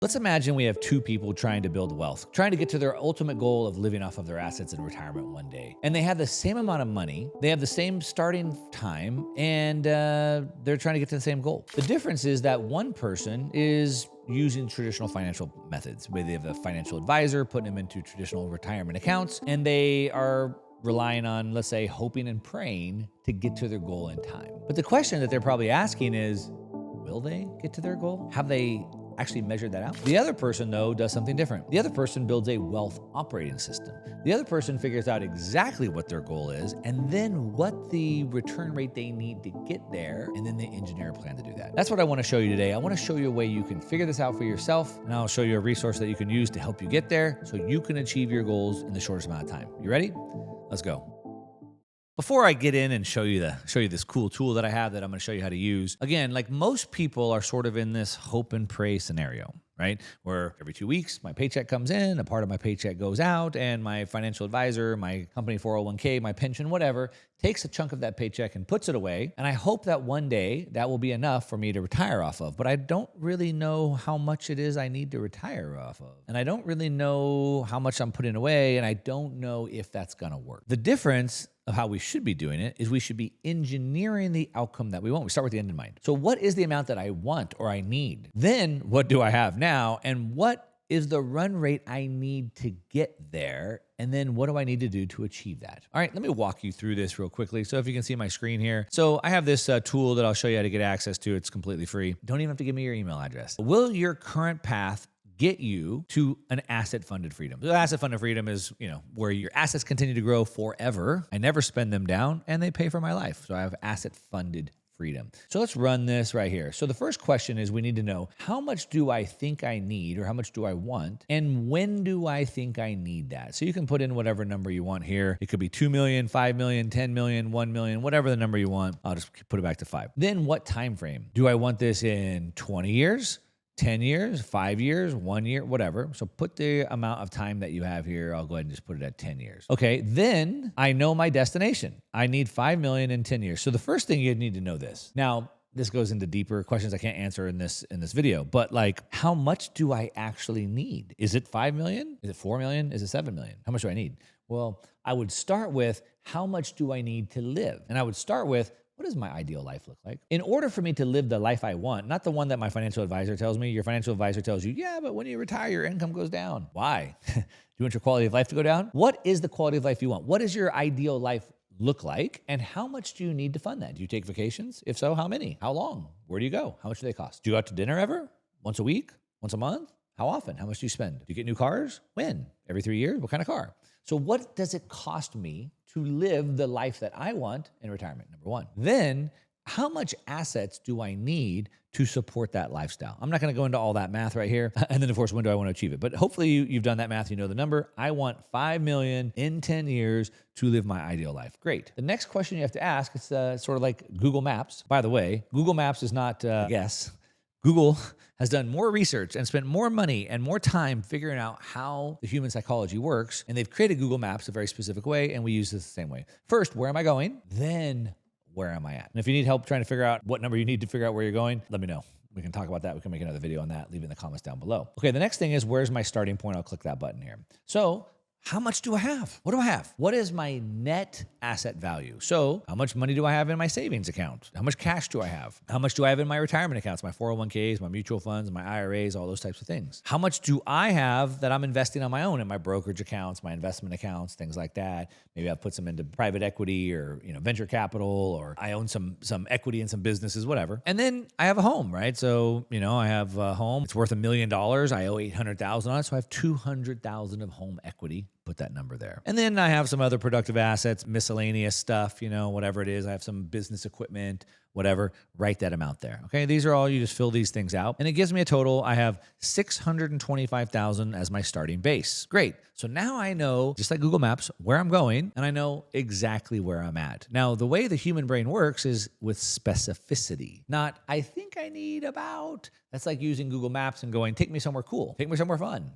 Let's imagine we have two people trying to build wealth, trying to get to their ultimate goal of living off of their assets in retirement one day. And they have the same amount of money, they have the same starting time, and they're trying to get to the same goal. The difference is that one person is using traditional financial methods, where they have a financial advisor putting them into traditional retirement accounts, and they are relying on, let's say, hoping and praying to get to their goal in time. But the question that they're probably asking is, will they get to their goal? Have they actually measured that out? The other person, though, does something different. The other person builds a wealth operating system. The other person figures out exactly what their goal is and then what the return rate they need to get there, and then they engineer a plan to do that. That's what I want to show you today. I want to show you a way you can figure this out for yourself, and I'll show you a resource that you can use to help you get there so you can achieve your goals in the shortest amount of time. You ready? Let's go. Before I get in and show you this cool tool that I have that I'm going to show you how to use, again, like most people are sort of in this hope and pray scenario, right? Where every 2 weeks, my paycheck comes in, a part of my paycheck goes out, and my financial advisor, my company 401k, my pension, whatever, takes a chunk of that paycheck and puts it away. And I hope that one day that will be enough for me to retire off of. But I don't really know how much it is I need to retire off of. And I don't really know how much I'm putting away, and I don't know if that's going to work. The difference of how we should be doing it is we should be engineering the outcome that we want. We start with the end in mind. So what is the amount that I want or I need? Then what do I have now? And what is the run rate I need to get there? And then what do I need to do to achieve that? All right, let me walk you through this real quickly. So if you can see my screen here. So I have this tool that I'll show you how to get access to. It's completely free. Don't even have to give me your email address. Will your current path get you to an asset-funded freedom? So asset-funded freedom is, where your assets continue to grow forever. I never spend them down, and they pay for my life. So I have asset-funded freedom. So let's run this right here. So the first question is we need to know, how much do I think I need, or how much do I want, and when do I think I need that? So you can put in whatever number you want here. It could be 2 million, 5 million, 10 million, 1 million, whatever the number you want. I'll just put it back to 5. Then what time frame? Do I want this in 20 years? 10 years, 5 years, 1 year, whatever. So put the amount of time that you have here. I'll go ahead and just put it at 10 years. Okay, then I know my destination. I need 5 million in 10 years. So the first thing you need to know this. Now, this goes into deeper questions I can't answer in this video, but like, how much do I actually need? Is it 5 million? Is it 4 million? Is it 7 million? How much do I need? Well, I would start with, how much do I need to live? And I would start with, what does my ideal life look like? In order for me to live the life I want, not the one that my financial advisor tells me. Your financial advisor tells you, yeah, but when you retire, your income goes down. Why? Do you want your quality of life to go down? What is the quality of life you want? What does your ideal life look like? And how much do you need to fund that? Do you take vacations? If so, how many? How long? Where do you go? How much do they cost? Do you go out to dinner ever? Once a week? Once a month? How often? How much do you spend? Do you get new cars? When? Every 3 years? What kind of car? So what does it cost me to live the life that I want in retirement? Number one. Then, how much assets do I need to support that lifestyle? I'm not going to go into all that math right here. And then, of course, when do I want to achieve it? But hopefully you've done that math. You know the number. I want 5 million in 10 years to live my ideal life. Great. The next question you have to ask is sort of like Google Maps. By the way, Google Maps is not a guess. Google has done more research and spent more money and more time figuring out how the human psychology works. And they've created Google Maps a very specific way, and we use this the same way. First, where am I going? Then, where am I at? And if you need help trying to figure out what number you need to figure out where you're going, let me know. We can talk about that. We can make another video on that. Leave it in the comments down below. Okay, the next thing is, where's my starting point? I'll click that button here. So, how much do I have? What do I have? What is my net asset value? So how much money do I have in my savings account? How much cash do I have? How much do I have in my retirement accounts, my 401ks, my mutual funds, my IRAs, all those types of things? How much do I have that I'm investing on my own in my brokerage accounts, my investment accounts, things like that? Maybe I've put some into private equity or venture capital, or I own some equity in some businesses, whatever. And then I have a home, right? So, I have a home. It's worth $1 million. I owe $800,000 on it. So I have $200,000 of home equity. Put that number there. And then I have some other productive assets, miscellaneous stuff, whatever it is. I have some business equipment, whatever. Write that amount there. Okay. These are all, you just fill these things out. And it gives me a total. I have 625,000 as my starting base. Great. So now I know, just like Google Maps, where I'm going, and I know exactly where I'm at. Now, the way the human brain works is with specificity. Not, I think I need about. That's like using Google Maps and going, take me somewhere cool. Take me somewhere fun.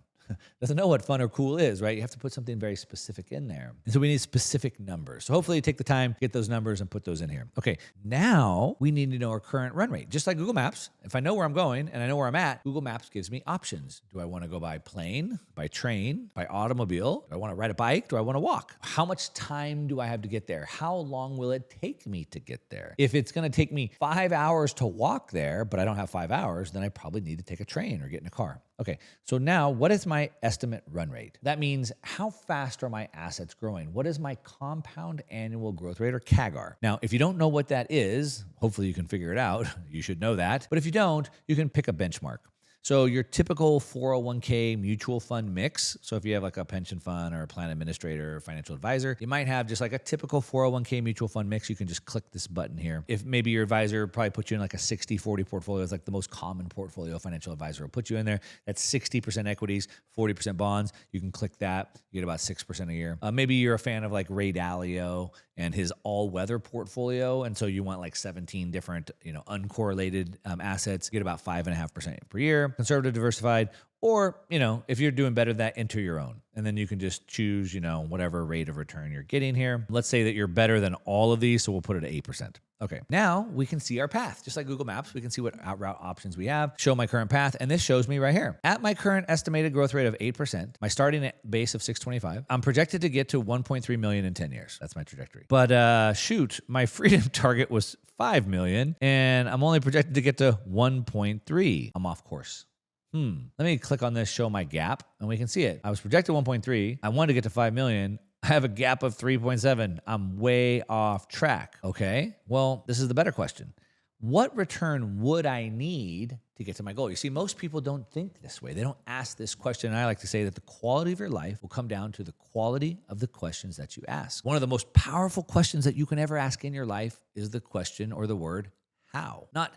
doesn't know what fun or cool is, right? You have to put something very specific in there. And so we need specific numbers. So hopefully you take the time to get those numbers and put those in here. Okay, now we need to know our current run rate. Just like Google Maps, if I know where I'm going and I know where I'm at, Google Maps gives me options. Do I want to go by plane, by train, by automobile? Do I want to ride a bike? Do I want to walk? How much time do I have to get there? How long will it take me to get there? If it's going to take me 5 hours to walk there, but I don't have 5 hours, then I probably need to take a train or get in a car. Okay, so now what is my estimate run rate? That means how fast are my assets growing? What is my compound annual growth rate, or CAGR? Now, if you don't know what that is, hopefully you can figure it out. You should know that. But if you don't, you can pick a benchmark. So your typical 401k mutual fund mix, so if you have like a pension fund or a plan administrator or financial advisor, you might have just like a typical 401k mutual fund mix. You can just click this button here. If maybe your advisor probably put you in like a 60-40 portfolio, it's like the most common portfolio a financial advisor will put you in there. That's 60% equities, 40% bonds. You can click that. You get about 6% a year. Maybe you're a fan of like Ray Dalio and his all-weather portfolio, and so you want like 17 different, uncorrelated assets. You get about 5.5% per year. Conservative, diversified, or, if you're doing better than that, enter your own. And then you can just choose, whatever rate of return you're getting here. Let's say that you're better than all of these, so we'll put it at 8%. Okay, now we can see our path. Just like Google Maps, we can see what route options we have, show my current path, and this shows me right here. At my current estimated growth rate of 8%, my starting base of 625, I'm projected to get to 1.3 million in 10 years. That's my trajectory. But shoot, my freedom target was 5 million, and I'm only projected to get to 1.3. I'm off course. Let me click on this, show my gap, and we can see it. I was projected 1.3. I wanted to get to 5 million. I have a gap of 3.7. I'm way off track. Okay, well, this is the better question. What return would I need to get to my goal? You see, most people don't think this way. They don't ask this question. And I like to say that the quality of your life will come down to the quality of the questions that you ask. One of the most powerful questions that you can ever ask in your life is the question or the word how. Not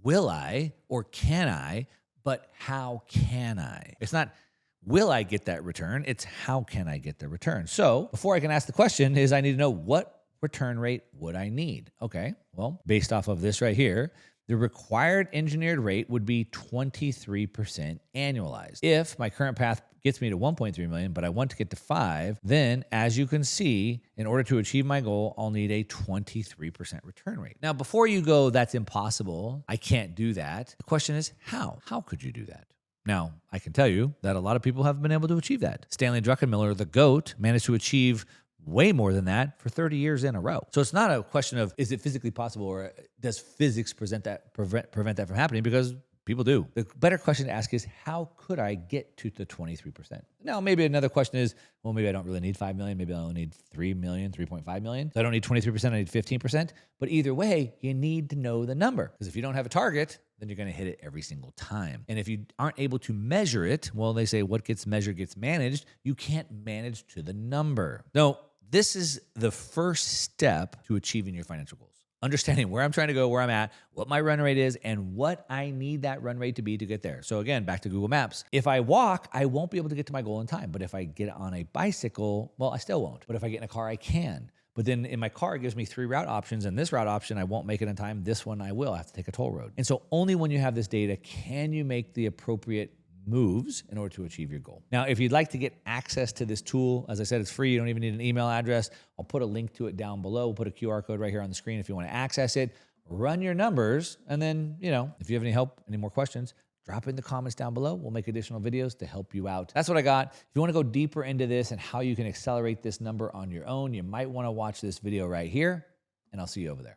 will I or can I, but how can I? It's not, will I get that return? It's how can I get the return? So before I can ask the question is I need to know what return rate would I need? Okay, well, based off of this right here, the required engineered rate would be 23% annualized. If my current path gets me to 1.3 million, but I want to get to 5, then as you can see, in order to achieve my goal, I'll need a 23% return rate. Now, before you go, that's impossible, I can't do that. The question is how? How could you do that? Now, I can tell you that a lot of people have been able to achieve that. Stanley Druckenmiller, the GOAT, managed to achieve way more than that for 30 years in a row. So it's not a question of, is it physically possible, or does physics prevent that from happening? Because people do. The better question to ask is, how could I get to the 23%? Now, maybe another question is, well, maybe I don't really need 5 million. Maybe I only need 3 million, 3.5 million. So I don't need 23%, I need 15%. But either way, you need to know the number. Because if you don't have a target, then you're going to hit it every single time. And if you aren't able to measure it, well, they say what gets measured gets managed. You can't manage to the number. No, this is the first step to achieving your financial goals. Understanding where I'm trying to go, where I'm at, what my run rate is, and what I need that run rate to be to get there. So again, back to Google Maps. If I walk, I won't be able to get to my goal in time. But if I get on a bicycle, well, I still won't. But if I get in a car, I can. But then in my car, it gives me 3 route options. And this route option, I won't make it in time. This one, I will. I have to take a toll road. And so only when you have this data can you make the appropriate moves in order to achieve your goal. Now, if you'd like to get access to this tool, as I said, it's free. You don't even need an email address. I'll put a link to it down below. We'll put a QR code right here on the screen if you want to access it. Run your numbers. And then, if you have any help, any more questions, drop it in the comments down below. We'll make additional videos to help you out. That's what I got. If you want to go deeper into this and how you can accelerate this number on your own, you might want to watch this video right here, and I'll see you over there.